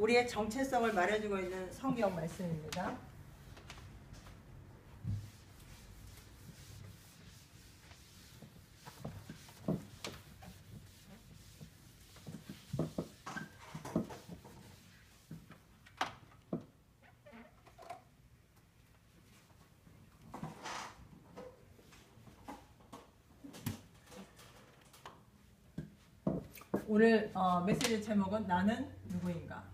우리의 정체성을 말해주고 있는 성경 말씀입니다. 오늘 메시지 제목은 나는 누구인가.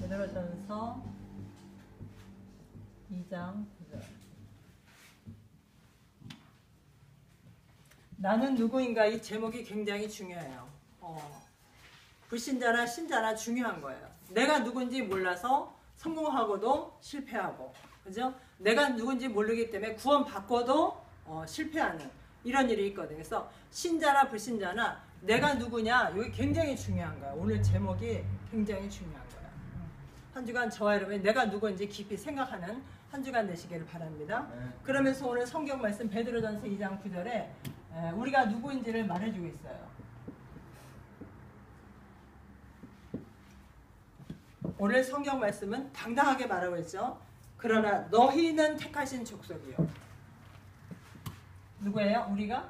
베드로전서 2장 9절. 나는 누구인가 이 제목이 굉장히 중요해요. 불신자나 신자나 중요한 거예요. 내가 누군지 몰라서 성공하고도 실패하고, 그죠? 내가 누군지 모르기 때문에 구원받고도 실패하는 이런 일이 있거든요. 그래서 신자나 불신자나 내가 누구냐, 이게 굉장히 중요한 거예요. 오늘 제목이 굉장히 중요한 거예요. 한 주간 저와 여러분이 내가 누구인지 깊이 생각하는 한 주간 되시기를 바랍니다. 그러면서 오늘 성경 말씀 베드로전서 2장 9절에 우리가 누구인지를 말해주고 있어요. 오늘 성경 말씀은 당당하게 말하고 있죠. 그러나 너희는 택하신 족속이요. 누구예요? 우리가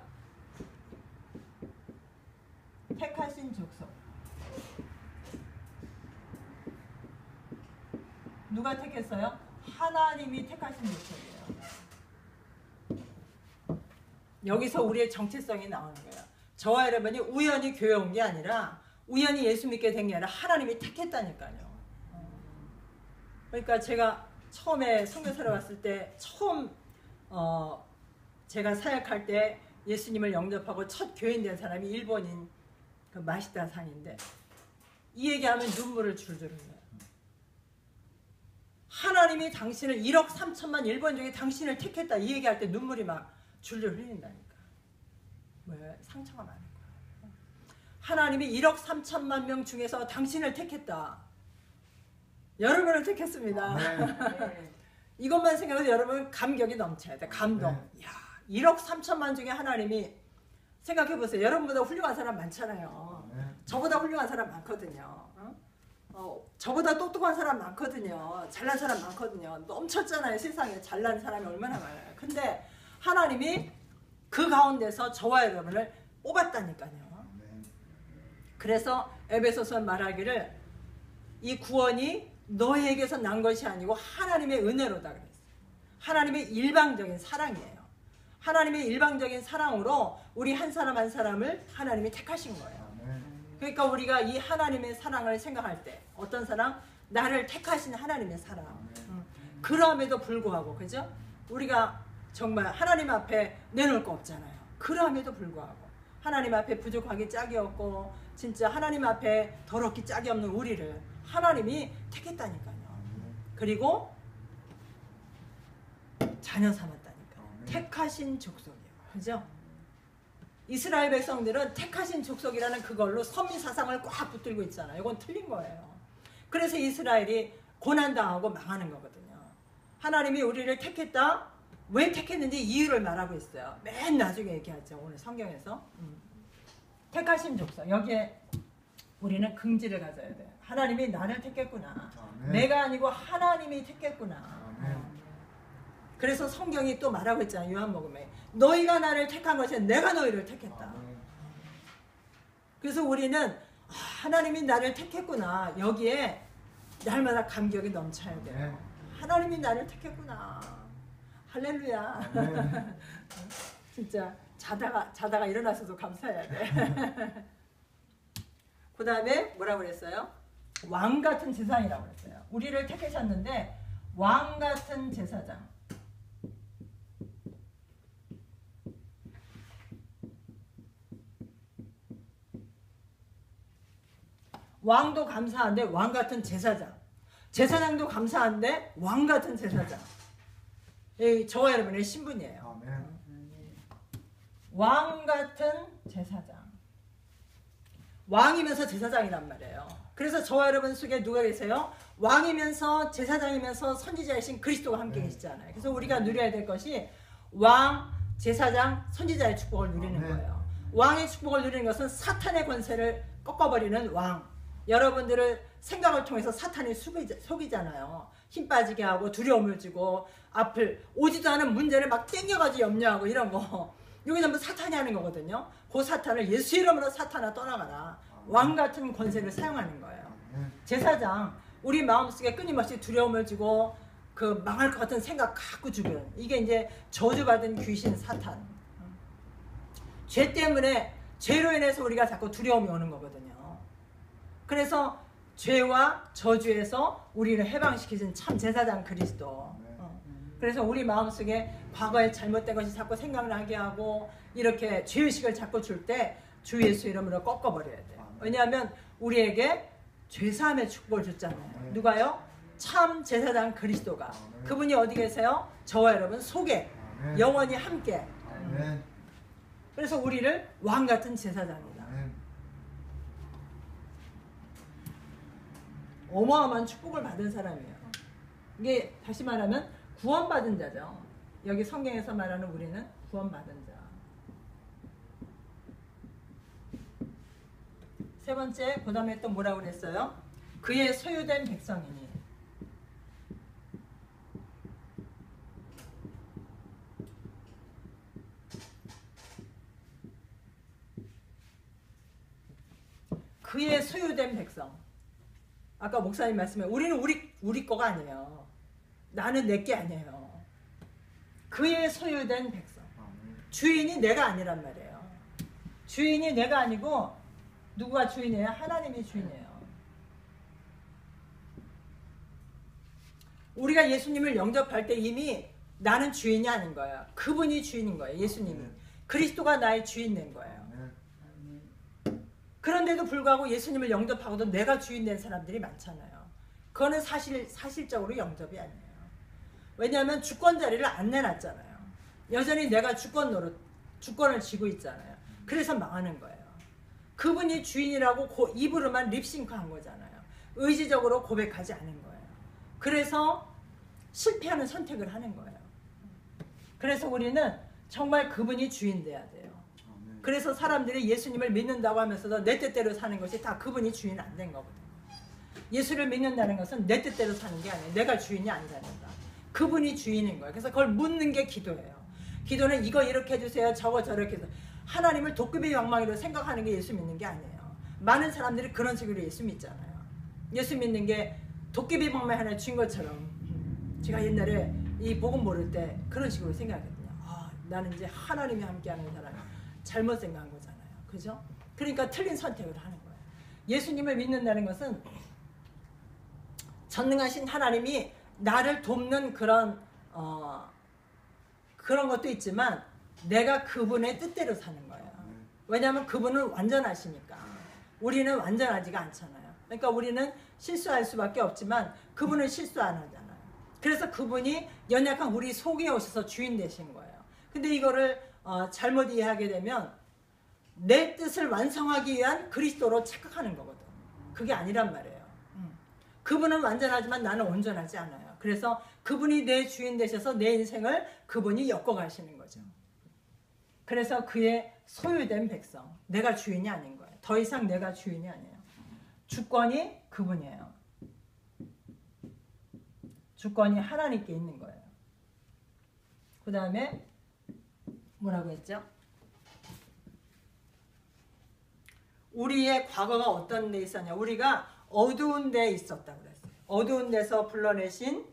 택하신 족속. 누가 택했어요? 하나님이 택하신 족속이에요. 여기서 우리의 정체성이 나오는 거예요. 저와 여러분이 우연히 교회 온 게 아니라 우연히 예수 믿게 된 게 아니라 하나님이 택했다니까요. 그러니까 제가 처음에 선교사로 왔을 때 처음 제가 사역할 때 예수님을 영접하고 첫 교인 된 사람이 일본인 그 마시다 상인데 이 얘기하면 눈물을 줄줄 흘려요. 하나님이 당신을 1억 3천만 일본 중에 당신을 택했다 이 얘기할 때 눈물이 막 줄줄 흘린다니까. 왜? 상처가 많은 거야. 하나님이 1억 3천만 명 중에서 당신을 택했다. 여러분을 택했습니다. 네. 이것만 생각해도 여러분 감격이 넘쳐야 돼. 감동. 네. 야, 1억 3천만 중에 하나님이 생각해보세요. 여러분보다 훌륭한 사람 많잖아요. 네. 저보다 훌륭한 사람 많거든요. 저보다 똑똑한 사람 많거든요. 잘난 사람 많거든요. 넘쳤잖아요. 세상에 잘난 사람이 얼마나 많아요. 근데 하나님이 그 가운데서 저와 여러분을 뽑았다니까요. 그래서 에베소서 말하기를 이 구원이 너희에게서 난 것이 아니고 하나님의 은혜로다 그랬어요. 하나님의 일방적인 사랑이에요. 하나님의 일방적인 사랑으로 우리 한 사람 한 사람을 하나님이 택하신 거예요. 그러니까 우리가 이 하나님의 사랑을 생각할 때 어떤 사랑? 나를 택하신 하나님의 사랑. 그럼에도 불구하고, 그죠? 우리가 정말 하나님 앞에 내놓을 거 없잖아요. 그럼에도 불구하고 하나님 앞에 부족하기 짝이 없고 진짜 하나님 앞에 더럽기 짝이 없는 우리를 하나님이 택했다니까요. 그리고 자녀 삼았다니까요. 택하신 족속이에요. 그죠? 이스라엘 백성들은 택하신 족속이라는 그걸로 선민 사상을 꽉 붙들고 있잖아요. 이건 틀린 거예요. 그래서 이스라엘이 고난당하고 망하는 거거든요. 하나님이 우리를 택했다. 왜 택했는지 이유를 말하고 있어요. 맨 나중에 얘기하죠. 오늘 성경에서. 택하신 족속. 여기에 우리는 긍지를 가져야 돼요. 하나님이 나를 택했구나. 내가 아니고 하나님이 택했구나. 그래서 성경이 또 말하고 있잖아요. 요한복음에 너희가 나를 택한 것이 아니라 내가 너희를 택했다. 그래서 우리는 하나님이 나를 택했구나. 여기에 날마다 감격이 넘쳐야 돼요. 하나님이 나를 택했구나. 할렐루야. 진짜 자다가 일어나서도 감사해야 돼. 그 다음에 뭐라고 그랬어요? 왕 같은 제사장이라고 그랬어요. 우리를 택하셨는데 왕 같은 제사장. 왕도 감사한데 왕 같은 제사장. 제사장도 감사한데 왕 같은 제사장. 저와 여러분의 신분이에요. 왕 같은 제사장. 왕이면서 제사장이란 말이에요. 그래서 저와 여러분 속에 누가 계세요? 왕이면서 제사장이면서 선지자이신 그리스도가 함께 계시잖아요. 그래서 우리가 누려야 될 것이 왕, 제사장, 선지자의 축복을 누리는 거예요. 왕의 축복을 누리는 것은 사탄의 권세를 꺾어버리는 왕. 여러분들을 생각을 통해서 사탄이 속이잖아요. 힘 빠지게 하고 두려움을 주고 앞을 오지도 않은 문제를 막 땡겨가지고 염려하고 이런 거. 이게 전부 사탄이 하는 거거든요. 그 사탄을 예수 이름으로 사탄아 떠나가라. 왕 같은 권세를 사용하는 거예요. 제사장, 우리 마음속에 끊임없이 두려움을 주고 그 망할 것 같은 생각 갖고 죽은, 이게 이제 저주받은 귀신 사탄. 죄 때문에, 죄로 인해서 우리가 자꾸 두려움이 오는 거거든요. 그래서 죄와 저주에서 우리를 해방시키신 참 제사장 그리스도. 그래서 우리 마음속에 과거에 잘못된 것이 자꾸 생각나게 하고 이렇게 죄의식을 자꾸 줄 때 주 예수 이름으로 꺾어버려야 돼요. 왜냐하면 우리에게 죄사함의 축복을 줬잖아요. 누가요? 참 제사장 그리스도가. 그분이 어디 계세요? 저와 여러분 속에 영원히 함께. 그래서 우리를 왕같은 제사장이다. 어마어마한 축복을 받은 사람이에요. 이게 다시 말하면 구원받은 자죠. 여기 성경에서 말하는 우리는 구원받은 자. 세 번째, 그 다음에 또 뭐라고 그랬어요? 그의 소유된 백성이니. 그의 소유된 백성. 아까 목사님 말씀에 우리는 우리 거가 아니에요. 나는 내게 아니에요. 그의 소유된 백성. 주인이 내가 아니란 말이에요. 주인이 내가 아니고 누구가 주인이에요? 하나님이 주인이에요. 우리가 예수님을 영접할 때 이미 나는 주인이 아닌 거예요. 그분이 주인인 거예요. 예수님이. 그리스도가 나의 주인 된 거예요. 그런데도 불구하고 예수님을 영접하고도 내가 주인 된 사람들이 많잖아요. 그거는 사실적으로 영접이 아니에요. 왜냐하면 주권 자리를 안 내놨잖아요. 여전히 내가 주권을 쥐고 있잖아요. 그래서 망하는 거예요. 그분이 주인이라고 입으로만 립싱크한 거잖아요. 의지적으로 고백하지 않은 거예요. 그래서 실패하는 선택을 하는 거예요. 그래서 우리는 정말 그분이 주인 돼야 돼요. 그래서 사람들이 예수님을 믿는다고 하면서도 내 뜻대로 사는 것이 다 그분이 주인 안 된 거거든요. 예수를 믿는다는 것은 내 뜻대로 사는 게 아니에요. 내가 주인이 아니라니까. 그분이 주인인 거예요. 그래서 그걸 묻는 게 기도예요. 기도는 이거 이렇게 해주세요. 저거 저렇게 해서 하나님을 도깨비 방망이로 생각하는 게 예수 믿는 게 아니에요. 많은 사람들이 그런 식으로 예수 믿잖아요. 예수 믿는 게 도깨비 방망이 하나 쥔 것처럼. 제가 옛날에 이 복음 모를 때 그런 식으로 생각했거든요. 아, 나는 이제 하나님이 함께하는 사람이 잘못 생각한 거잖아요. 그죠? 그러니까 틀린 선택을 하는 거예요. 예수님을 믿는다는 것은 전능하신 하나님이 나를 돕는 그런 것도 있지만 내가 그분의 뜻대로 사는 거예요. 왜냐하면 그분은 완전하시니까. 우리는 완전하지가 않잖아요. 그러니까 우리는 실수할 수밖에 없지만 그분은 실수 안 하잖아요. 그래서 그분이 연약한 우리 속에 오셔서 주인 되신 거예요. 근데 이거를 잘못 이해하게 되면 내 뜻을 완성하기 위한 그리스도로 착각하는 거거든. 그게 아니란 말이에요. 그분은 완전하지만 나는 온전하지 않아요. 그래서 그분이 내 주인 되셔서 내 인생을 그분이 엮어가시는 거죠. 그래서 그의 소유된 백성, 내가 주인이 아닌 거예요. 더 이상 내가 주인이 아니에요. 주권이 그분이에요. 주권이 하나님께 있는 거예요. 그 다음에 뭐라고 했죠? 우리의 과거가 어떤 데 있었냐? 우리가 어두운 데 있었다고 그랬어요. 어두운 데서 불러냈다.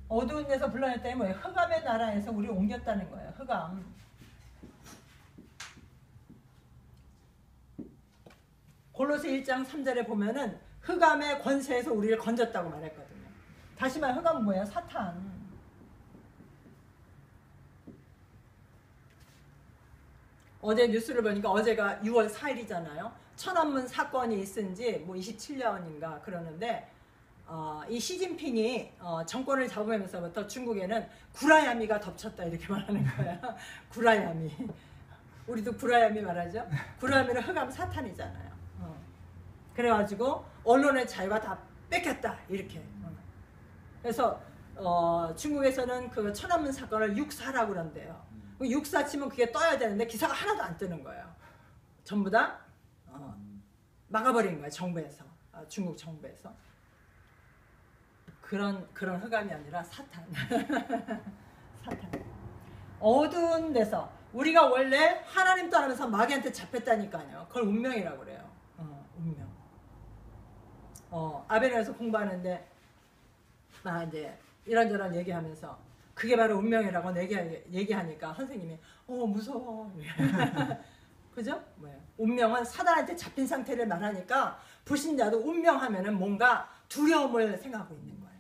어두운 데서 불러냈다니 뭐예요? 흑암의 나라에서 우리 옮겼다는 거예요. 흑암. 골로새 1장 3절에 보면은 흑암의 권세에서 우리를 건졌다고 말했거든요. 다시 말해 흑암은 뭐예요? 사탄. 어제 뉴스를 보니까 어제가 6월 4일이잖아요. 천안문 사건이 있은 지 뭐 27년인가 그러는데 이 시진핑이 정권을 잡으면서부터 중국에는 구라야미가 덮쳤다 이렇게 말하는 거야. 구라야미. 우리도 구라야미 말하죠. 구라야미는 흑암 사탄이잖아요. 그래가지고 언론의 자유가 다 뺏겼다 이렇게. 그래서 중국에서는 그 천안문 사건을 육사라고 그런대요. 육사 치면 그게 떠야 되는데 기사가 하나도 안 뜨는 거예요. 전부 다 막아버린 거예요. 정부에서. 중국 정부에서. 그런 흑암이 아니라 사탄. 사탄. 어두운 데서 우리가 원래 하나님 따르면서 마귀한테 잡혔다니까요. 그걸 운명이라고 그래요. 운명. 아베나에서 공부하는데 이제 이런저런 얘기하면서 그게 바로 운명이라고 얘기하니까 선생님이 무서워. 그죠? 뭐예요? 운명은 사단한테 잡힌 상태를 말하니까 불신자도 운명하면은 뭔가 두려움을 생각하고 있는 거예요.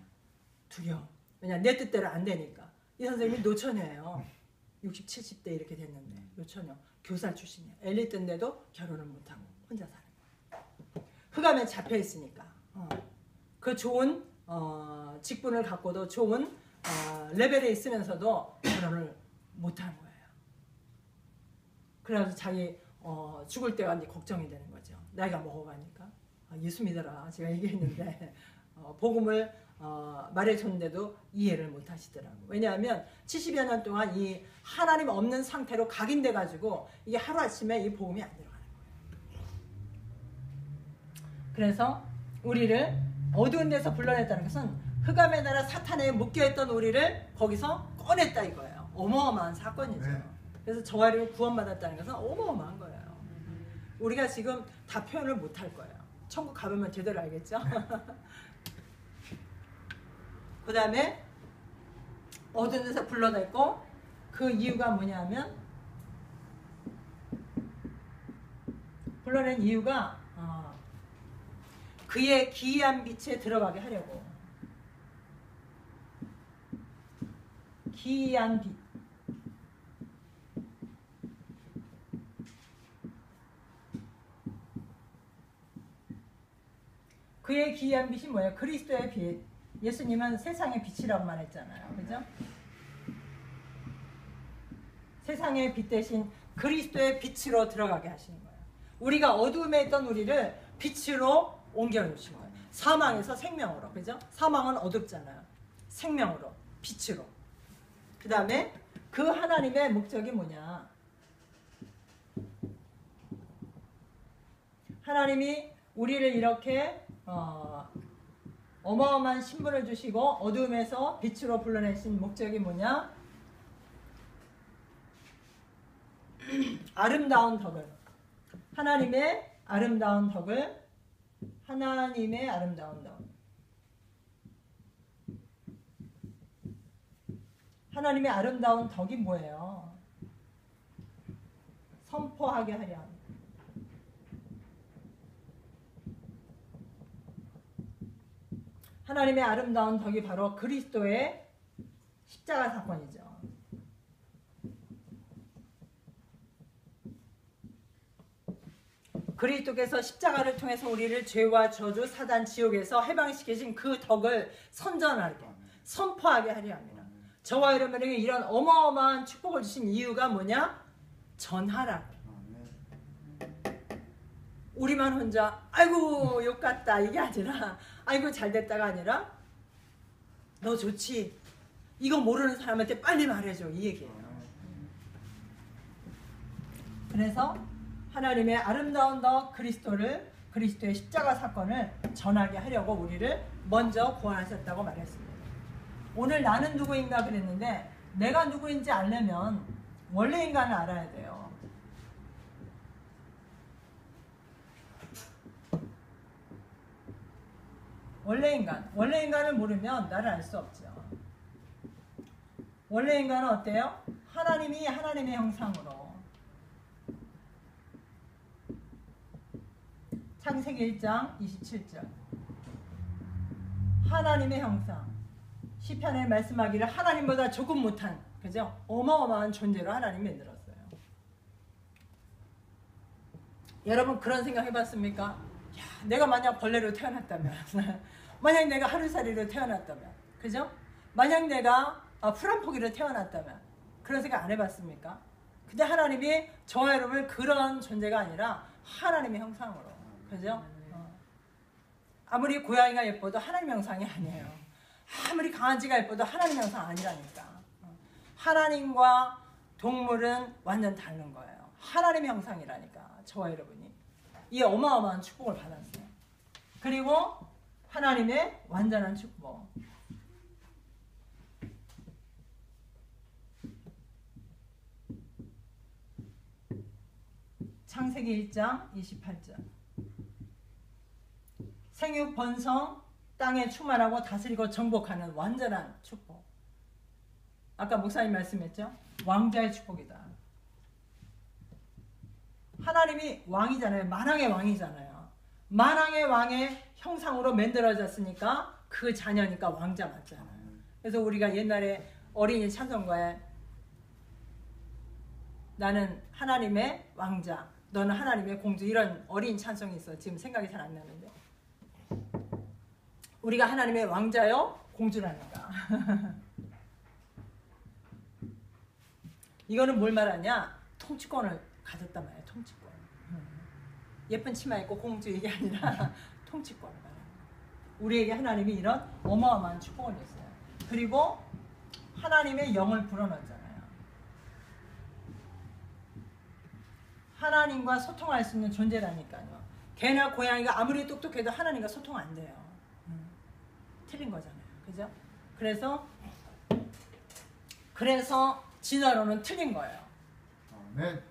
두려움. 왜냐 내 뜻대로 안 되니까. 이 선생님이 노처녀예요. 60, 70대 이렇게 됐는데 노처녀. 교사 출신이에요. 엘리트인데도 결혼을 못하고 혼자 사는 거예요. 흑암에 잡혀 있으니까. 그 좋은 직분을 갖고도 좋은 레벨에 있으면서도 결혼을 못하는 거예요. 그래서 자기 죽을 때가 이제 걱정이 되는 거죠. 나이가 먹어가니까. 예수 믿어라 제가 얘기했는데 복음을 말해줬는데도 이해를 못 하시더라고요. 왜냐하면 70여 년 동안 이 하나님 없는 상태로 각인돼 가지고 이게 하루아침에 이 복음이 안 들어가는 거예요. 그래서 우리를 어두운 데서 불러냈다는 것은 흑암의 나라 사탄에 묶여있던 우리를 거기서 꺼냈다 이거예요. 어마어마한 사건이죠. 그래서 저와를 구원받았다는 것은 어마어마한 거예요. 우리가 지금 다 표현을 못 할 거예요. 천국 가보면 제대로 알겠죠? 그 다음에 어두운 데서 불러냈고 그 이유가 뭐냐면 불러낸 이유가 그의 기이한 빛에 들어가게 하려고. 기이한 빛. 그의 기이한 빛이 뭐예요? 그리스도의 빛. 예수님은 세상의 빛이라고 말했잖아요. 그죠? 세상의 빛 대신 그리스도의 빛으로 들어가게 하시는 거예요. 우리가 어두움에 있던 우리를 빛으로 옮겨놓으신 거예요. 사망에서 생명으로. 그죠? 사망은 어둡잖아요. 생명으로. 빛으로. 그 다음에 그 하나님의 목적이 뭐냐? 하나님이 우리를 이렇게 어마어마한 신분을 주시고 어두움에서 빛으로 불러내신 목적이 뭐냐? 아름다운 덕을, 하나님의 아름다운 덕을, 하나님의 아름다운 덕, 하나님의 아름다운 덕이 뭐예요? 선포하게 하려 합니다. 하나님의 아름다운 덕이 바로 그리스도의 십자가 사건이죠. 그리스도께서 십자가를 통해서 우리를 죄와 저주, 사단, 지옥에서 해방시키신 그 덕을 선전하게, 선포하게 하려 합니다. 저와 여러분에게 이런 어마어마한 축복을 주신 이유가 뭐냐? 전하라고. 우리만 혼자 아이고 욕같다 이게 아니라 아이고 잘됐다가 아니라 너 좋지? 이거 모르는 사람한테 빨리 말해줘 이 얘기예요. 그래서 하나님의 아름다운 덕 그리스도의 십자가 사건을 전하게 하려고 우리를 먼저 구원하셨다고 말했습니다. 오늘 나는 누구인가 그랬는데 내가 누구인지 알려면 원래 인간을 알아야 돼요. 원래 인간을 모르면 나를 알 수 없죠. 원래 인간은 어때요? 하나님이 하나님의 형상으로 창세기 1장 27절 하나님의 형상 시편에 말씀하기를 하나님보다 조금 못한 그죠? 어마어마한 존재로 하나님 만들었어요. 여러분 그런 생각 해봤습니까? 야, 내가 만약 벌레로 태어났다면 만약 내가 하루살이로 태어났다면, 그죠? 만약 내가 풀한포기로 태어났다면 그런 생각 안 해봤습니까? 근데 하나님이 저와 여러분을 그런 존재가 아니라 하나님의 형상으로, 그죠? 아무리 고양이가 예뻐도 하나님 형상이 아니에요. 아무리 강아지가 예뻐도 하나님 형상 아니라니까. 하나님과 동물은 완전 다른 거예요. 하나님의 형상이라니까, 저와 여러분이. 이 어마어마한 축복을 받았어요. 그리고 하나님의 완전한 축복. 창세기 1장 28절. 생육 번성, 땅에 충만하고 다스리고 정복하는 완전한 축복. 아까 목사님 말씀했죠? 왕자의 축복이다. 하나님이 왕이잖아요. 만왕의 왕이잖아요. 만왕의 왕의 형상으로 만들어졌으니까 그 자녀니까 왕자 맞잖아요. 그래서 우리가 옛날에 어린이 찬송가에 나는 하나님의 왕자, 너는 하나님의 공주, 이런 어린 찬송이 있어. 지금 생각이 잘 안 나는데. 우리가 하나님의 왕자요? 공주라는가. 이거는 뭘 말하냐? 통치권을 가졌단 말이야. 통치권. 예쁜 치마 입고 공주 이게 아니라 통치권을 말하는 거야. 우리에게 하나님이 이런 어마어마한 축복을 줬어요. 그리고 하나님의 영을 불어넣었잖아요. 하나님과 소통할 수 있는 존재라니까요. 개나 고양이가 아무리 똑똑해도 하나님과 소통 안 돼요. 틀린 거잖아요. 그죠? 그래서 진화론은 틀린 거예요. 네.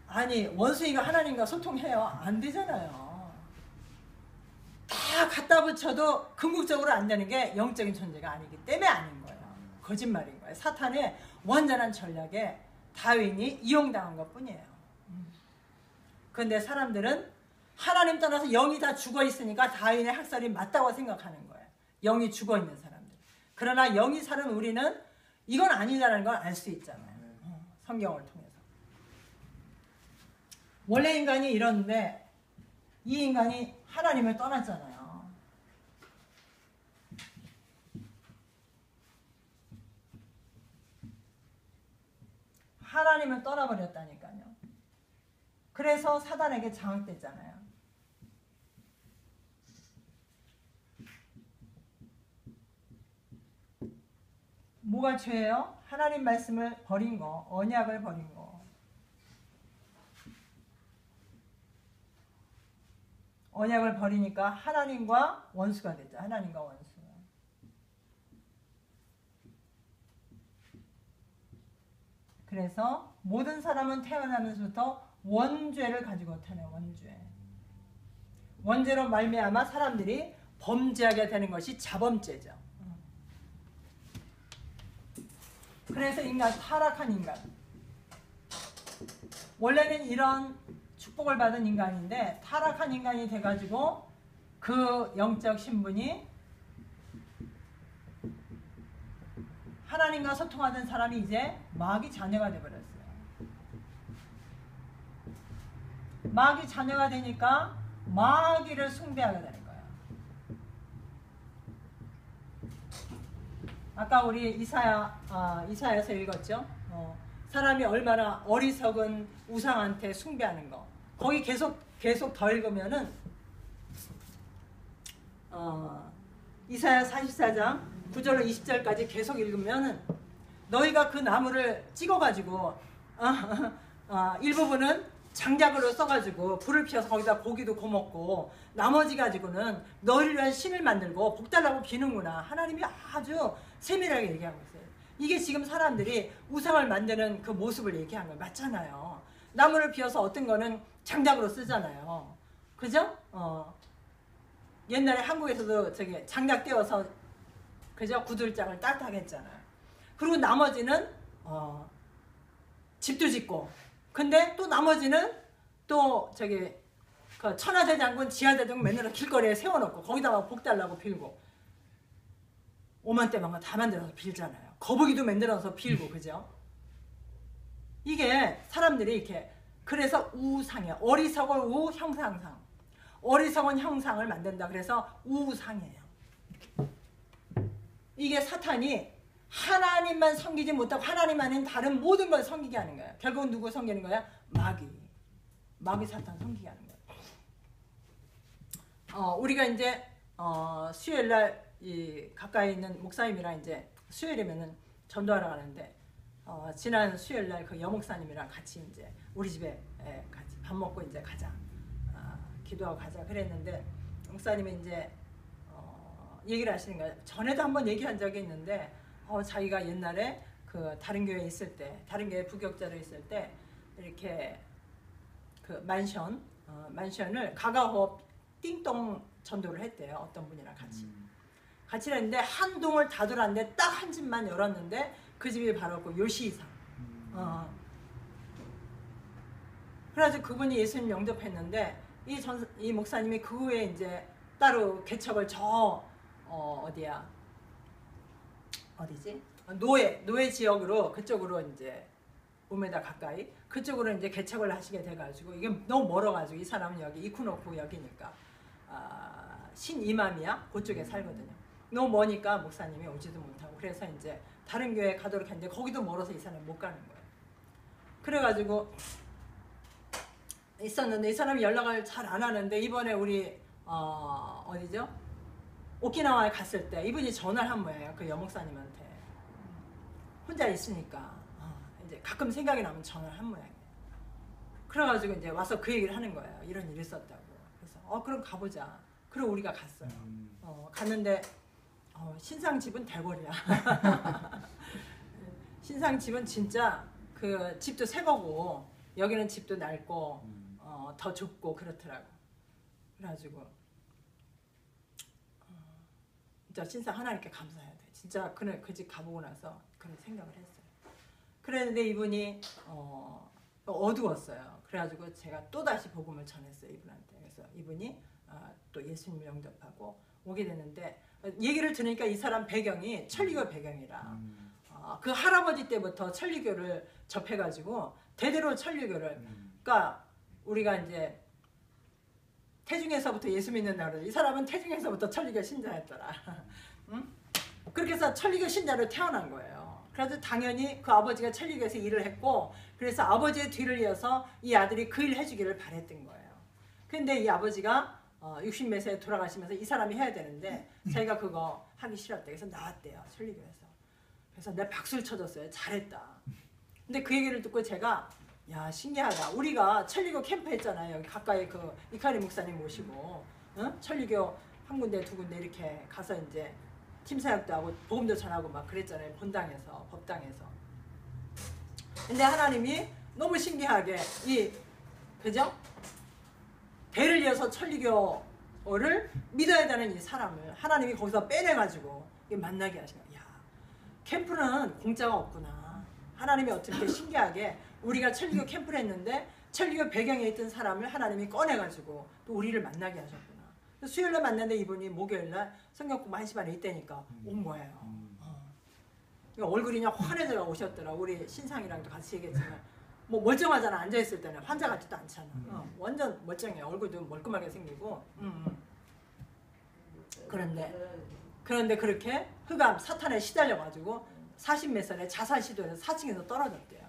아니, 원숭이가 하나님과 소통해요? 안 되잖아요. 다 갖다 붙여도 궁극적으로 안 되는 게 영적인 존재가 아니기 때문에 아닌 거예요. 거짓말인 거예요. 사탄의 완전한 전략에 다윈이 이용당한 것 뿐이에요. 그런데 사람들은 하나님 떠나서 영이 다 죽어 있으니까 다윈의 학설이 맞다고 생각하는 거예요. 영이 죽어 있는 사람들. 그러나 영이 사는 우리는 이건 아니라는 걸 알 수 있잖아요. 성경을 통해서. 원래 인간이 이런데 이 인간이 하나님을 떠났잖아요. 하나님을 떠나버렸다니까요. 그래서 사단에게 장악됐잖아요. 뭐가 죄예요? 하나님 말씀을 버린 거, 언약을 버린 거. 언약을 버리니까 하나님과 원수가 됐죠. 하나님과 원수. 그래서 모든 사람은 태어나면서부터 원죄를 가지고 태어나요. 원죄. 원죄로 말미암아 사람들이 범죄하게 되는 것이 자범죄죠. 그래서 인간, 타락한 인간. 원래는 이런 축복을 받은 인간인데 타락한 인간이 돼가지고 그 영적 신분이 하나님과 소통하던 사람이 이제 마귀 자녀가 되어버렸어요. 마귀 자녀가 되니까 마귀를 숭배하게 되는 거예요. 아까 우리 이사야에서 읽었죠. 사람이 얼마나 어리석은 우상한테 숭배하는 거. 거기 계속 더 읽으면은 이사야 44장 9절로 20절까지 계속 읽으면은 너희가 그 나무를 찍어가지고 일부분은 장작으로 써가지고 불을 피워서 거기다 고기도 구워먹고 나머지 가지고는 너희를 위한 신을 만들고 복달라고 비는구나. 하나님이 아주 세밀하게 얘기하고 있어요. 이게 지금 사람들이 우상을 만드는 그 모습을 얘기한 거예요. 맞잖아요. 나무를 피워서 어떤 거는 장작으로 쓰잖아요. 그죠? 옛날에 한국에서도 저기 장작 떼어서 그죠? 구들장을 따뜻하게 했잖아요. 그리고 나머지는 집도 짓고, 근데 또 나머지는 또 저기 그 천하대장군 지하대장군 맨날 길거리에 세워놓고 거기다가 복 달라고 빌고 오만때만가 다 만들어서 빌잖아요. 거북이도 만들어서 빌고, 그죠? 이게 사람들이 이렇게, 그래서 우상이야. 어리석은 우 형상상. 어리석은 형상을 만든다. 그래서 우상이에요. 이게 사탄이 하나님만 섬기지 못하고 하나님 아닌 다른 모든 걸 섬기게 하는 거예요. 결국은 누구 섬기는 거야? 마귀 사탄 섬기게 하는 거예요. 우리가 이제 수요일날 이 가까이 있는 목사님이랑 이제 수요일이면은 전도하러 가는데 지난 수요일날 그 여목사님이랑 같이 이제 우리 집에 같이 밥 먹고 이제 가자, 기도하고 가자 그랬는데 목사님이 이제 얘기를 하시는 거예요. 전에도 한번 얘기한 적이 있는데 자기가 옛날에 그 다른 교회에 있을 때, 다른 교회 부격자로 있을 때 이렇게 그 만션을 가가호흡 띵동 전도를 했대요. 어떤 분이랑 같이 했는데 한 동을 다 돌았는데 딱 한 집만 열었는데 그 집이 바로 그 요시이상. 그래가지고 그분이 예수님 영접했는데 이 목사님이 그 후에 이제 따로 개척을 어디지? 노예 지역으로 그쪽으로 이제 5m 가까이 그쪽으로 이제 개척을 하시게 돼가지고 이게 너무 멀어가지고 이 사람은 여기 이쿠노쿠 여기니까 신이맘이야 그쪽에 살거든요. 너무 머니까 목사님이 오지도 못하고 그래서 이제 다른 교회에 가도록 했는데 거기도 멀어서 이 사람이 못 가는 거예요. 그래가지고 있었는데 이 사람이 연락을 잘 안 하는데 이번에 우리 어디죠? 오키나와에 갔을 때 이분이 전화를 한 거예요. 그 여목사님한테 혼자 있으니까 이제 가끔 생각이 나면 전화를 한 모양이에요. 그래가지고 이제 와서 그 얘기를 하는 거예요. 이런 일이 있었다고. 그래서 그럼 가보자. 그리고 우리가 갔어요. 갔는데 신상 집은 대궐이야. 신상 집은 진짜 그 집도 새 거고 여기는 집도 낡고 더 좁고 그렇더라고. 그래가지고 진짜 신상 하나님께 감사해야 돼. 진짜 그 집 가보고 나서 그런 생각을 했어요. 그랬는데 이분이 어두웠어요. 그래가지고 제가 또다시 복음을 전했어요. 이분한테. 그래서 이분이 또 예수님을 영접하고 오게 됐는데 얘기를 들으니까 이 사람 배경이 천리교 배경이라 그 할아버지 때부터 천리교를 접해가지고 대대로 천리교를 그러니까 우리가 이제 태중에서부터 예수 믿는다 그러죠. 이 사람은 태중에서부터 천리교 신자였더라. 응? 그렇게 해서 천리교 신자로 태어난 거예요. 그래서 당연히 그 아버지가 천리교에서 일을 했고 그래서 아버지의 뒤를 이어서 이 아들이 그 일 해주기를 바랬던 거예요. 근데 이 아버지가 60몇 세에 돌아가시면서 이 사람이 해야 되는데 자기가 그거 하기 싫었대. 그래서 나왔대요. 천리교에서. 그래서 내가 박수를 쳐줬어요. 잘했다. 근데 그 얘기를 듣고 제가 야 신기하다. 우리가 천리교 캠프 했잖아요. 여기 가까이 그 이카리 목사님 모시고 천리교 한 군데 두 군데 이렇게 가서 이제 팀 사역도 하고 복음도 전하고 막 그랬잖아요. 본당에서 법당에서. 근데 하나님이 너무 신기하게 그죠? 대를 이어서 천리교를 믿어야 되는 이 사람을 하나님이 거기서 빼내가지고 만나게 하신 거야. 야, 캠프는 공짜가 없구나. 하나님이 어떻게 신기하게 우리가 천리교 캠프를 했는데 천리교 배경에 있던 사람을 하나님이 꺼내가지고 또 우리를 만나게 하셨구나. 수요일날 만났는데 이분이 목요일날 성경 공부 1시 반에 있다니까 온 거예요. 얼굴이 그냥 환해져가 오셨더라. 우리 신상이랑도 같이 얘기했지만 뭐 멀쩡하잖아. 앉아있을 때는 환자 같지도 않잖아. 완전 멀쩡해. 얼굴도 멀끔하게 생기고 그런데 그렇게 흑암 사탄에 시달려가지고 40몇 살에 자살 시도해서 4층에서 떨어졌대요.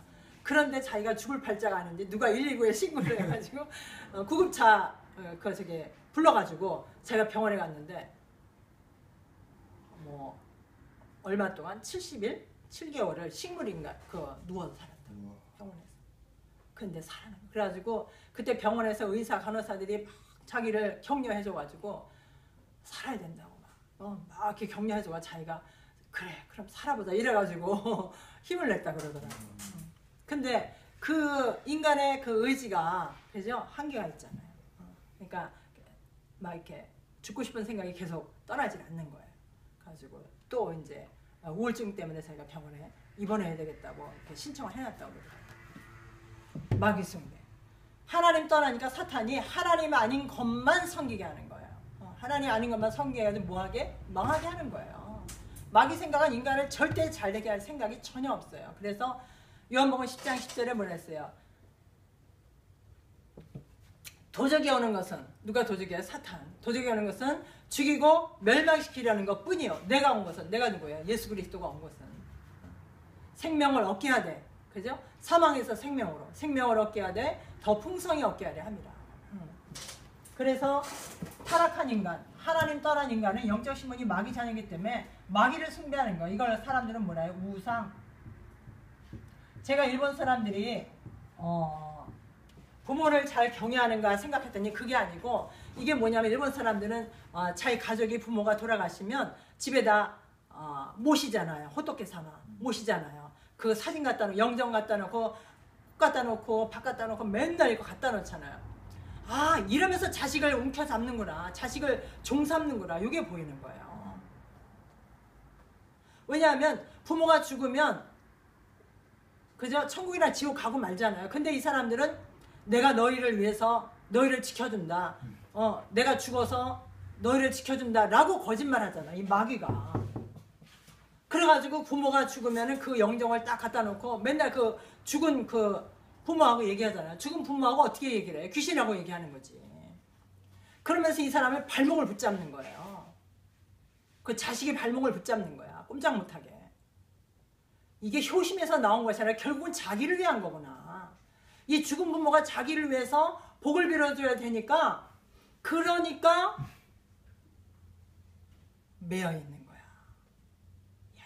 그런데 자기가 죽을 팔자가 아닌데 누가 119에 신고를 해가지고 구급차 불러가지고 제가 병원에 갔는데 뭐 얼마 동안 70일 7개월을 식물인가 누워서 살았다고 병원에서. 근데 살아난 거예요. 그래가지고 그때 병원에서 의사 간호사들이 막 자기를 격려해줘가지고 살아야 된다고 막 이렇게 격려해줘가 자기가 그래 그럼 살아보자 이래가지고 힘을 냈다 그러더라고요. 근데 그 인간의 그 의지가 그죠 한계가 있잖아요. 그러니까 막 이렇게 죽고 싶은 생각이 계속 떠나질 않는 거예요. 가지고 또 이제 우울증 때문에 자기가 병원에 입원해야 되겠다고 이렇게 신청을 해놨다고 그러더라고요. 마귀 숭배. 하나님 떠나니까 사탄이 하나님 아닌 것만 섬기게 하는 거예요. 하나님 아닌 것만 섬기해가지고 뭐하게? 망하게 하는 거예요. 마귀 생각은 인간을 절대 잘되게 할 생각이 전혀 없어요. 그래서 요한복음 10장 10절에 뭐랬어요? 도적이 오는 것은 누가 도적이야? 사탄. 도적이 오는 것은 죽이고 멸망시키려는 것 뿐이요. 내가 온 것은 내가 누구예요? 예수 그리스도가 온 것은 생명을 얻게 하되, 그죠? 사망에서 생명으로, 생명을 얻게 하되 더 풍성히 얻게 하려 합니다. 그래서 타락한 인간, 하나님 떠난 인간은 영적 신분이 마귀 자녀이기 때문에 마귀를 숭배하는 거, 이걸 사람들은 뭐라 해요? 우상. 제가 일본 사람들이 부모를 잘 경외하는가 생각했더니 그게 아니고, 이게 뭐냐면 일본 사람들은 자기 가족이 부모가 돌아가시면 집에다 모시잖아요. 호토케 사마 모시잖아요. 그 사진 갖다 놓고, 영정 갖다 놓고, 꽃 갖다 놓고, 밥 갖다 놓고 맨날 이거 갖다 놓잖아요. 아, 이러면서 자식을 움켜잡는구나, 자식을 종삼는구나, 이게 보이는 거예요. 왜냐하면 부모가 죽으면 그죠? 천국이나 지옥 가고 말잖아요. 근데 이 사람들은 내가 너희를 위해서 너희를 지켜준다, 내가 죽어서 너희를 지켜준다 라고 거짓말 하잖아, 이 마귀가. 그래가지고 부모가 죽으면은 그 영정을 딱 갖다 놓고 맨날 그 죽은 그 부모하고 얘기하잖아요. 죽은 부모하고 어떻게 얘기를 해요? 귀신하고 얘기하는 거지. 그러면서 이 사람을 발목을 붙잡는 거예요. 그 자식의 발목을 붙잡는 거야, 꼼짝 못하게. 이게 효심에서 나온 것이 아니라 결국은 자기를 위한 거구나. 이 죽은 부모가 자기를 위해서 복을 빌어줘야 되니까, 그러니까 매여 있는 거야. 야,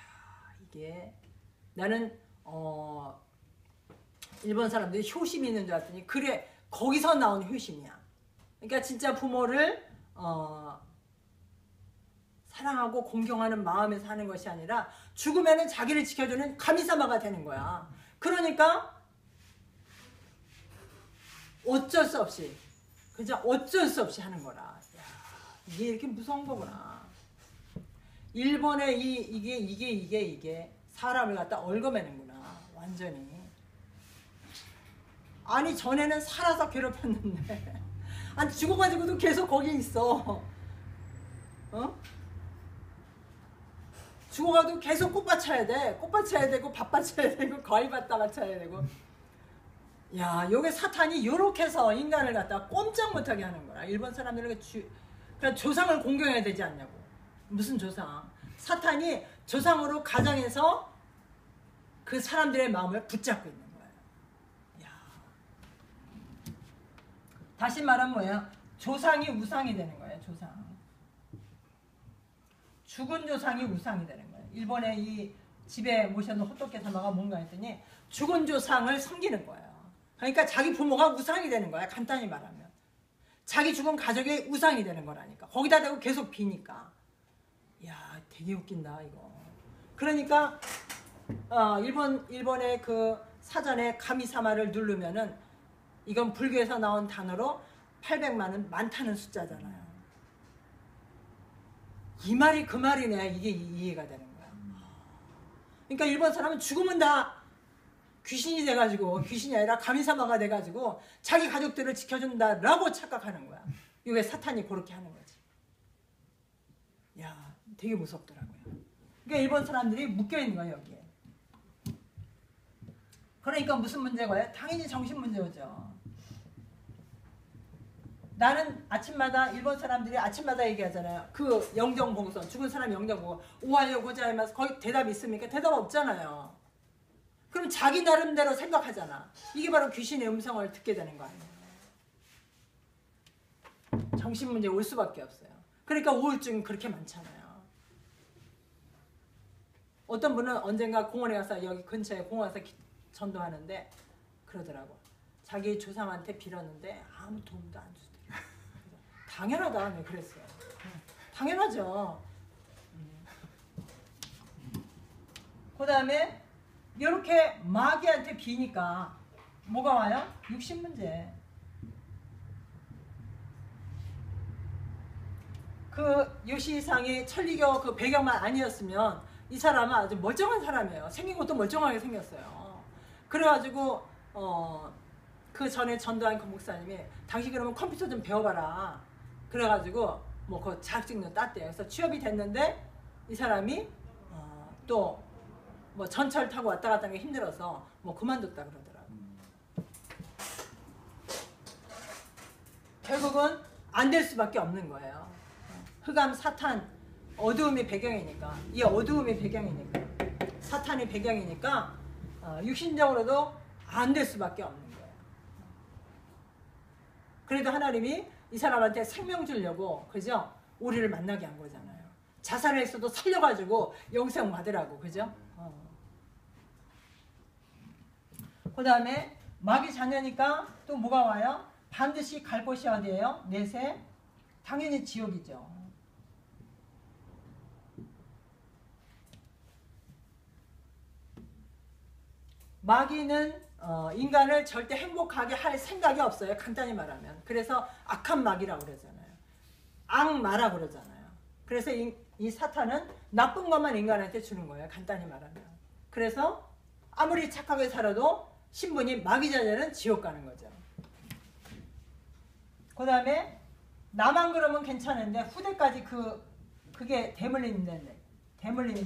이게 나는 일본 사람들이 효심이 있는 줄 알았더니 그래, 거기서 나온 효심이야. 그러니까 진짜 부모를 사랑하고 공경하는 마음에서 하는 것이 아니라 죽으면은 자기를 지켜주는 가미사마가 되는 거야. 그러니까 어쩔 수 없이, 그죠? 어쩔 수 없이 하는 거라. 야, 이게 이렇게 무서운 거구나. 일본의 이게 사람을 갖다 얽어매는구나, 완전히. 아니, 전에는 살아서 괴롭혔는데 아니, 죽어가지고도 계속 거기 있어. 죽어가도 계속 꽃밭 쳐야 돼. 꽃밭 쳐야 되고, 밥밭 쳐야 되고, 과일밭 따 쳐야 되고. 야, 요게 사탄이 요렇게 해서 인간을 갖다 꼼짝 못하게 하는 거라. 일본 사람들은 그러니까 조상을 공경해야 되지 않냐고. 무슨 조상? 사탄이 조상으로 가정에서 그 사람들의 마음을 붙잡고 있는 거예요. 야. 다시 말하면 뭐예요? 조상이 우상이 되는 거예요. 조상. 죽은 조상이 우상이 되는 거예요. 일본에 이 집에 모셔놓은 호토케 사마가 뭔가 했더니 죽은 조상을 섬기는 거예요. 그러니까 자기 부모가 우상이 되는 거야, 간단히 말하면. 자기 죽은 가족이 우상이 되는 거라니까. 거기다 대고 계속 비니까. 야, 되게 웃긴다 이거. 그러니까 일본의 그 사전에 가미사마를 누르면은, 이건 불교에서 나온 단어로 800만은 많다는 숫자잖아요. 이 말이 그 말이네. 이게 이해가 되는 거야. 그러니까 일본 사람은 죽으면 다 귀신이 돼가지고, 귀신이 아니라 가미사마가 돼가지고 자기 가족들을 지켜준다라고 착각하는 거야. 이게 사탄이 그렇게 하는 거지. 야, 되게 무섭더라고요. 그러니까 일본 사람들이 묶여있는 거예요, 여기에. 그러니까 무슨 문제가요? 당연히 정신 문제죠. 나는 아침마다, 일본 사람들이 아침마다 얘기하잖아요. 그 영정봉선, 죽은 사람 영정봉선, 오하요 고자이마스, 거기 대답이 있습니까? 대답 없잖아요. 그럼 자기 나름대로 생각하잖아. 이게 바로 귀신의 음성을 듣게 되는 거 아니에요. 정신 문제 올 수밖에 없어요. 그러니까 우울증이 그렇게 많잖아요. 어떤 분은 언젠가 공원에 가서, 여기 근처에 공원에 가서 전도하는데 그러더라고. 자기 조상한테 빌었는데 아무 도움도 안 주더라고. 당연하다, 네, 그랬어요. 당연하죠. 그 다음에 이렇게 마귀한테 비니까 뭐가 와요? 육신 문제. 그 요시상의 천리교 그 배경만 아니었으면 이 사람은 아주 멀쩡한 사람이에요. 생긴 것도 멀쩡하게 생겼어요. 그래가지고 그 전에 전도한 그 목사님이 당신 그러면 컴퓨터 좀 배워봐라. 그래가지고 뭐 그 자격증도 땄대요. 그래서 취업이 됐는데 이 사람이 또 뭐 전철 타고 왔다 갔다 하는 게 힘들어서 뭐 그만뒀다 그러더라고요. 결국은 안 될 수밖에 없는 거예요. 흑암, 사탄, 어두움이 배경이니까, 이 어두움이 배경이니까, 사탄이 배경이니까 육신적으로도 안 될 수밖에 없는 거예요. 그래도 하나님이 이 사람한테 생명 주려고, 그죠? 우리를 만나게 한 거잖아요. 자살했어도 살려가지고 영생 받으라고, 그죠? 그 다음에 마귀 자녀니까 또 뭐가 와요? 반드시 갈 곳이 어디예요? 넷에 당연히 지옥이죠. 마귀는 인간을 절대 행복하게 할 생각이 없어요. 간단히 말하면. 그래서 악한 마귀라고 그러잖아요. 악마라고 그러잖아요. 그래서 이 사탄은 나쁜 것만 인간한테 주는 거예요. 간단히 말하면. 그래서 아무리 착하게 살아도 신분이 마귀 자녀는 지옥 가는 거죠. 그 다음에 나만 그러면 괜찮은데 후대까지 그게 대물림이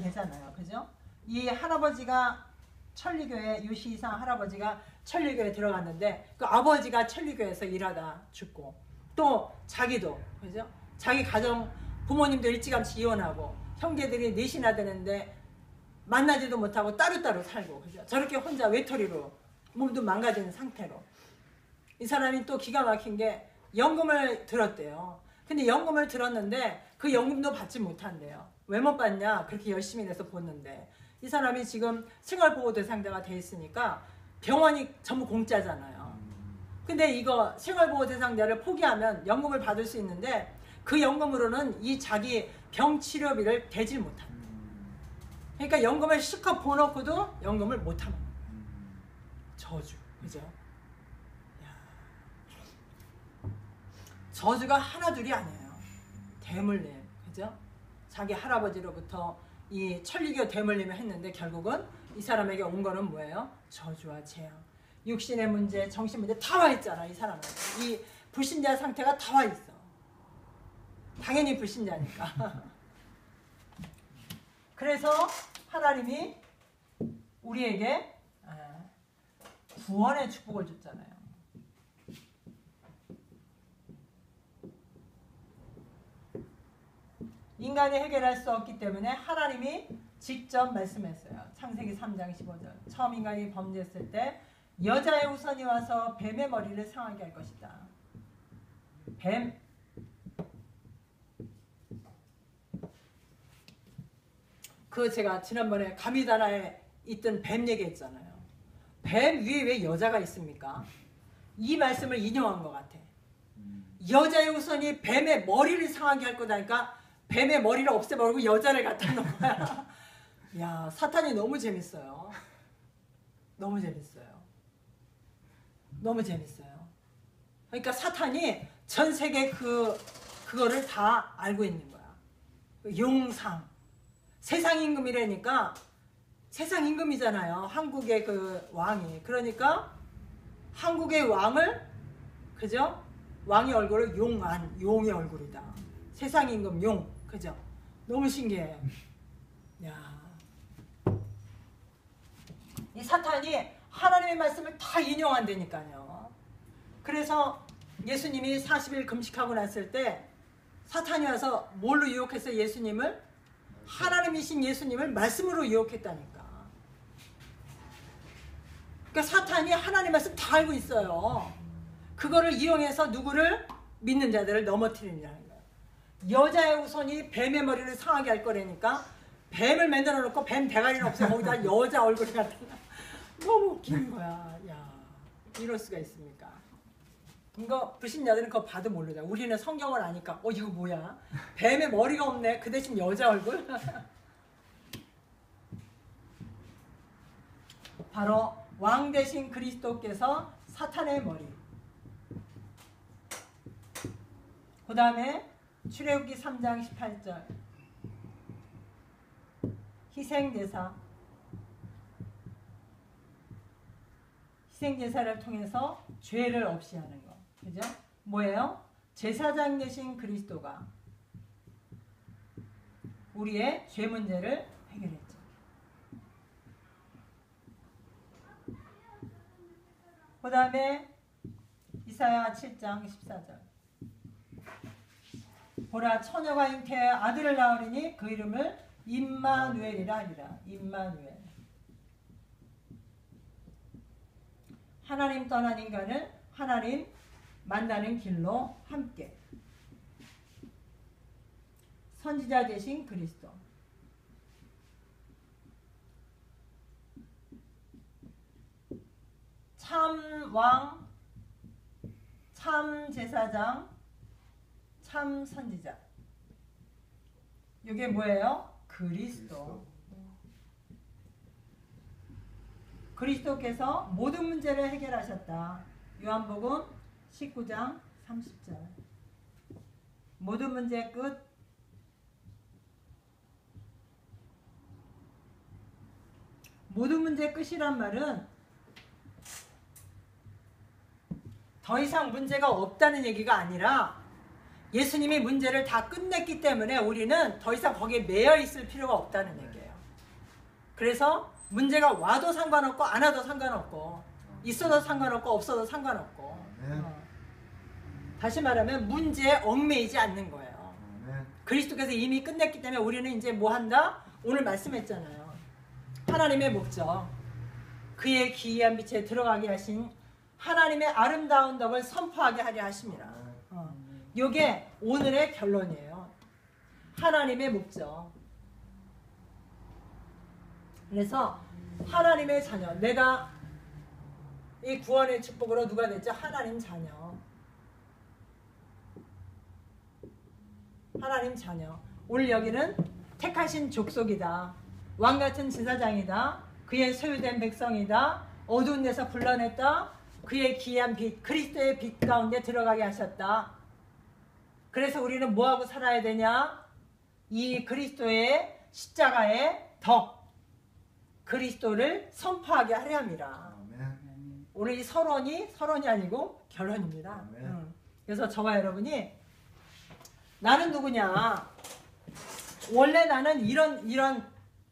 되잖아요. 그죠? 이 할아버지가 천리교회, 요시이상 할아버지가 천리교회에 들어갔는데 그 아버지가 천리교회에서 일하다 죽고, 또 자기도, 그죠? 자기 가정 부모님도 일찌감치 이혼하고 형제들이 넷이나 되는데 만나지도 못하고 따로따로 살고, 그죠? 저렇게 혼자 외톨이로 몸도 망가지는 상태로. 이 사람이 또 기가 막힌 게 연금을 들었대요. 근데 연금을 들었는데 그 연금도 받지 못한대요. 왜 못 받냐? 그렇게 열심히 해서 보는데. 이 사람이 지금 생활보호대상자가 돼 있으니까 병원이 전부 공짜잖아요. 근데 이거 생활보호대상자를 포기하면 연금을 받을 수 있는데 그 연금으로는 이 자기 병치료비를 대질 못합니다. 그러니까 연금을 실컷 보놓고도 연금을 못하는 거예요. 저주, 그죠? 저주가 하나둘이 아니에요. 대물림, 그죠? 자기 할아버지로부터 이 천리교 대물림을 했는데 결국은 이 사람에게 온 거는 뭐예요? 저주와 재앙, 육신의 문제, 정신 문제 다 와 있잖아. 이 사람은 이 불신자 상태가 다 와 있어. 당연히 불신자니까. 그래서 하나님이 우리에게 구원의 축복을 줬잖아요. 인간이 해결할 수 없기 때문에 하나님이 직접 말씀했어요. 창세기 3장 15절. 처음 인간이 범죄했을 때 여자의 후손이 와서 뱀의 머리를 상하게 할 것이다. 뱀. 제가 지난번에 가미다나에 있던 뱀 얘기했잖아요. 뱀 위에 왜 여자가 있습니까? 이 말씀을 인용한 것 같아. 여자의 후손이 뱀의 머리를 상하게 할 거다니까 뱀의 머리를 없애버리고 여자를 갖다 놓은 거야. 야, 사탄이 너무 재밌어요. 너무 재밌어요. 너무 재밌어요. 그러니까 사탄이 전 세계 그거를 다 알고 있는 거야. 용상. 세상 임금이라니까 세상 임금이잖아요. 한국의 그 왕이. 그러니까 한국의 왕을, 그죠? 왕의 얼굴을 용안, 용의 얼굴이다. 세상 임금 용, 그죠? 너무 신기해. 야, 이 사탄이 하나님의 말씀을 다 인용한다니까요. 그래서 예수님이 40일 금식하고 났을 때 사탄이 와서 뭘로 유혹했어요? 예수님을? 하나님이신 예수님을 말씀으로 유혹했다니까. 그러니까 사탄이 하나님 말씀 다 알고 있어요. 그거를 이용해서 누구를? 믿는 자들을 넘어뜨리는 거예요. 여자의 후손이 뱀의 머리를 상하게 할 거라니까 뱀을 만들어 놓고 뱀 대가리는 없어 거기다 여자 얼굴이 나타나. 너무 웃긴 거야. 야, 이럴 수가 있습니까? 이거 불신자들은 그거 봐도 모르잖아. 우리는 성경을 아니까 이거 뭐야? 뱀의 머리가 없네. 그 대신 여자 얼굴? 바로 왕 대신 그리스도께서 사탄의 머리. 그 다음에 출애굽기 3장 18절 희생제사. 희생제사를 통해서 죄를 없이 하는 거. 그죠? 뭐예요? 제사장 되신 그리스도가 우리의 죄 문제를 해결했죠. 그 다음에 이사야 7장 14절 보라 처녀가 잉태해 아들을 낳으리니 그 이름을 임마누엘이라 하리라. 임마누엘. 하나님 떠난 인간을 하나님 만나는 길로 함께. 선지자 되신 그리스도. 참 왕, 참 제사장, 참 선지자. 이게 뭐예요? 그리스도. 그리스도께서 모든 문제를 해결하셨다. 요한복음 19장 30절. 모든 문제의 끝. 모든 문제의 끝이란 말은 더 이상 문제가 없다는 얘기가 아니라 예수님이 문제를 다 끝냈기 때문에 우리는 더 이상 거기에 매여 있을 필요가 없다는 얘기예요. 그래서 문제가 와도 상관없고 안 와도 상관없고 있어도 상관없고 없어도 상관없고 다시 말하면 문제에 얽매이지 않는 거예요. 그리스도께서 이미 끝냈기 때문에 우리는 이제 뭐 한다? 오늘 말씀했잖아요. 하나님의 목적, 그의 기이한 빛에 들어가게 하신 하나님의 아름다운 덕을 선포하게 하려 하십니다. 이게 오늘의 결론이에요. 하나님의 목적. 그래서 하나님의 자녀, 내가 이 구원의 축복으로 누가 됐죠? 하나님 자녀. 하나님 자녀. 오늘 여기는 택하신 족속이다. 왕같은 제사장이다. 그의 소유된 백성이다. 어두운 데서 불러냈다. 그의 기이한 빛, 그리스도의 빛 가운데 들어가게 하셨다. 그래서 우리는 뭐하고 살아야 되냐? 이 그리스도의 십자가의 덕, 그리스도를 선포하게 하려 합니다. 아멘. 오늘 이 서론이 아니고 결론입니다. 그래서 저와 여러분이 나는 누구냐? 원래 나는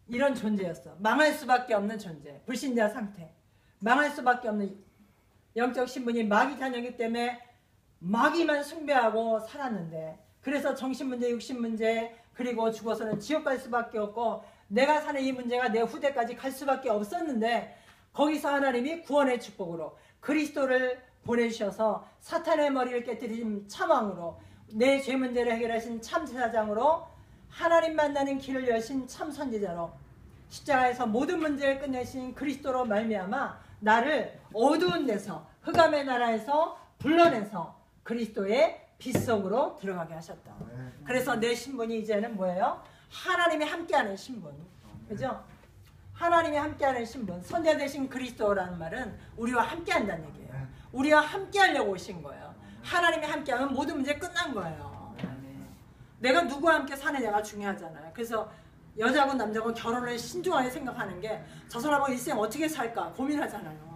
이런 존재였어. 망할 수밖에 없는 존재. 불신자 상태. 망할 수밖에 없는 영적 신분이 마귀 자녀이기 때문에 마귀만 숭배하고 살았는데, 그래서 정신문제, 육신문제, 그리고 죽어서는 지옥 갈 수밖에 없고 내가 사는 이 문제가 내 후대까지 갈 수밖에 없었는데, 거기서 하나님이 구원의 축복으로 그리스도를 보내주셔서 사탄의 머리를 깨뜨리신 참왕으로, 내 죄 문제를 해결하신 참 제사장으로, 하나님 만나는 길을 여신 참 선지자로, 십자가에서 모든 문제를 끝내신 그리스도로 말미암아 나를 어두운 데서, 흑암의 나라에서 불러내서 그리스도의 빛 속으로 들어가게 하셨다. 그래서 내 신분이 이제는 뭐예요? 하나님이 함께하는 신분. 그죠? 하나님이 함께하는 신분. 선자 되신 그리스도라는 말은 우리와 함께한다는 얘기예요. 우리와 함께하려고 오신 거예요. 하나님이 함께하면 모든 문제 끝난 거예요. 내가 누구와 함께 사느냐가 중요하잖아요. 그래서 여자고 남자고 결혼을 신중하게 생각하는 게, 저 사람하고 일생 어떻게 살까 고민하잖아요.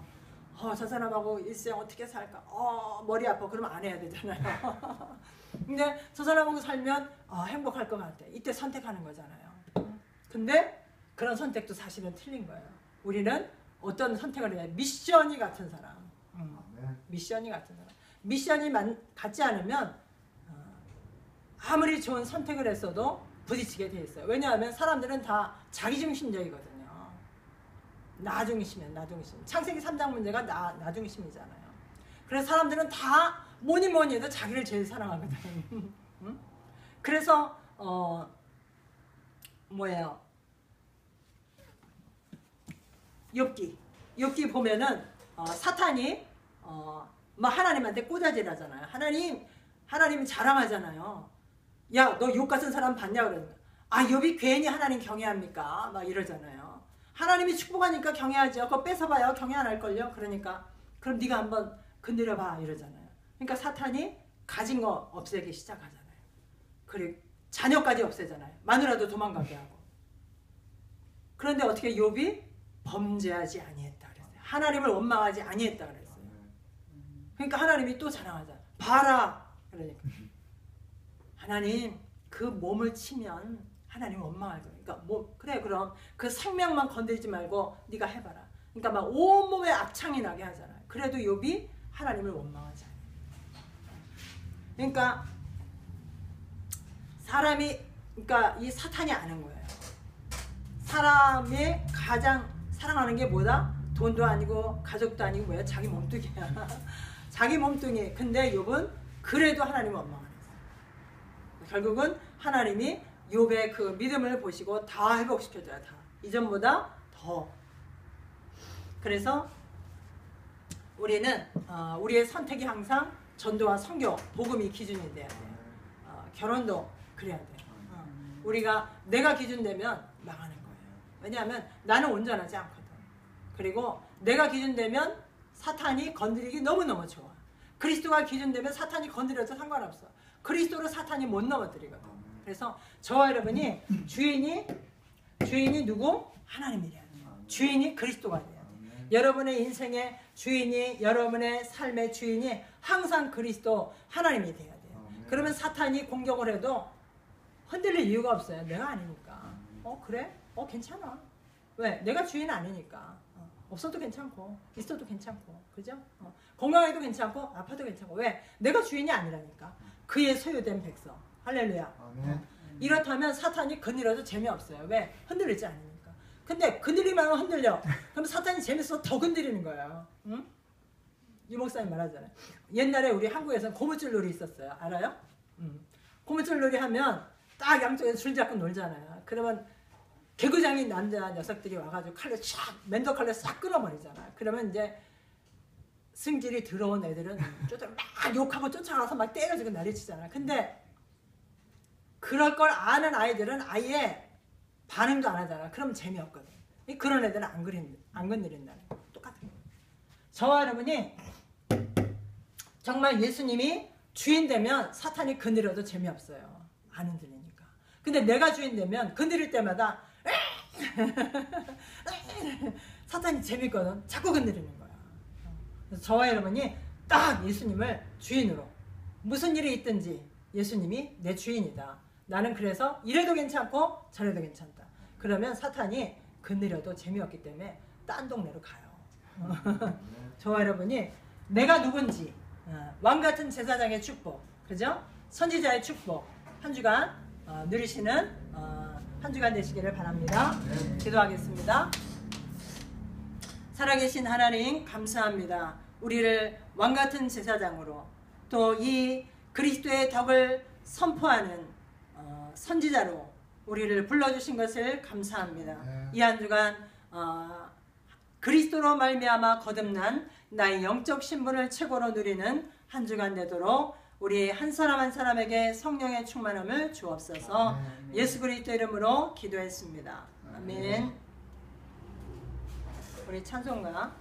저 사람하고 일생 어떻게 살까? 머리 아파. 그러면 안 해야 되잖아요. 근데 저 사람하고 살면 행복할 것 같아. 이때 선택하는 거잖아요. 근데 그런 선택도 사실은 틀린 거예요. 우리는 어떤 선택을 해야 돼? 미션이 같은 사람. 미션이 같은 사람. 미션이 같지 않으면 아무리 좋은 선택을 했어도 부딪히게 돼 있어요. 왜냐하면 사람들은 다 자기중심적이거든요. 나중심. 창세기 3장 문제가 나중심이잖아요. 그래서 사람들은 다 뭐니 해도 자기를 제일 사랑하거든. 응? 그래서 뭐예요? 욥기 보면은 사탄이 막 하나님한테 꼬자질하잖아요. 하나님 자랑하잖아요. 야, 너 욥 같은 사람 봤냐 그랬는데, 욥이 괜히 하나님 경외합니까? 막 이러잖아요. 하나님이 축복하니까 경외하죠. 그거 뺏어봐요. 경외 안 할걸요. 그러니까 그럼 네가 한번 건드려봐 이러잖아요. 그러니까 사탄이 가진 거 없애기 시작하잖아요. 그리고 자녀까지 없애잖아요. 마누라도 도망가게 하고. 그런데 어떻게 욥이 범죄하지 아니했다 그랬어요. 하나님을 원망하지 아니했다 그랬어요. 그러니까 하나님이 또 자랑하잖아요. 봐라. 그러니까 하나님 그 몸을 치면 하나님 원망할 거예요. 그러니까 그래 그럼 그 생명만 건드리지 말고 네가 해봐라. 그러니까 막 온몸에 악창이 나게 하잖아요. 그래도 욥이 하나님을 원망하지 않아요. 그러니까 사람이 그러니까 이 사탄이 아는 거예요. 사람이 가장 사랑하는 게 뭐다? 돈도 아니고 가족도 아니고 뭐야? 자기 몸뚱이야. 자기 몸뚱이. 근데 욥은 그래도 하나님을 원망하는 거예요. 결국은 하나님이 욥의 그 믿음을 보시고 다 회복시켜줘요. 다. 이전보다 더. 그래서 우리는 우리의 선택이 항상 전도와 선교, 복음이 기준이 돼야 돼요. 결혼도 그래야 돼요. 우리가 내가 기준 되면 망하는 거예요. 왜냐하면 나는 온전하지 않거든. 그리고 내가 기준 되면 사탄이 건드리기 너무너무 좋아. 그리스도가 기준 되면 사탄이 건드려도 상관없어. 그리스도로 사탄이 못 넘어뜨리거든. 그래서 저와 여러분이 주인이 누구? 하나님이래요. 주인이 그리스도가 돼야 돼. 여러분의 인생의 주인이, 여러분의 삶의 주인이 항상 그리스도 하나님이 돼야 돼요. 그러면 사탄이 공격을 해도 흔들릴 이유가 없어요. 내가 아니니까. 그래? 괜찮아. 왜? 내가 주인 아니니까. 없어도 괜찮고 있어도 괜찮고, 그죠? 건강해도 괜찮고 아파도 괜찮고. 왜? 내가 주인이 아니라니까. 그의 소유된 백성. 할렐루야. 이렇다면 사탄이 건드려도 재미없어요. 왜? 흔들리지 않으니까. 근데 건드리면 흔들려. 그럼 사탄이 재밌어 더 건드리는 거예요. 응? 이 목사님 말하잖아요. 옛날에 우리 한국에서는 고무줄놀이 있었어요. 알아요? 고무줄놀이 하면 딱 양쪽에서 줄 잡고 놀잖아요. 그러면 개구장인 남자 녀석들이 와가지고 칼로 쫙 맨도 칼로 싹 끊어버리잖아. 그러면 이제 승질이 들어온 애들은 막 욕하고 쫓아가서 막 때려주고 난리치잖아. 근데 그럴 걸 아는 아이들은 아예 반응도 안 하잖아. 그럼 재미없거든. 그런 애들은 안 건드린다는 거. 똑같은 거. 저와 여러분이 정말 예수님이 주인 되면 사탄이 건드려도 재미없어요. 안 흔들리니까. 근데 내가 주인 되면 건드릴 때마다 사탄이 재밌거든. 자꾸 건드리는 거야. 그래서 저와 여러분이 딱 예수님을 주인으로, 무슨 일이 있든지 예수님이 내 주인이다. 나는 그래서 이래도 괜찮고 저래도 괜찮다. 그러면 사탄이 건드려도 재미없기 때문에 딴 동네로 가요. 저와 여러분이 내가 누군지, 왕같은 제사장의 축복, 그죠? 선지자의 축복 한 주간 누리시는 한 주간 되시기를 바랍니다. 기도하겠습니다. 살아계신 하나님 감사합니다. 우리를 왕같은 제사장으로 또 이 그리스도의 덕을 선포하는 선지자로 우리를 불러주신 것을 감사합니다. 이 한 주간 그리스도로 말미암아 거듭난 나의 영적 신분을 최고로 누리는 한 주간 되도록 우리 한 사람 한 사람에게 성령의 충만함을 주옵소서. 예수 그리스도 이름으로 기도했습니다. 아멘. 우리 찬송가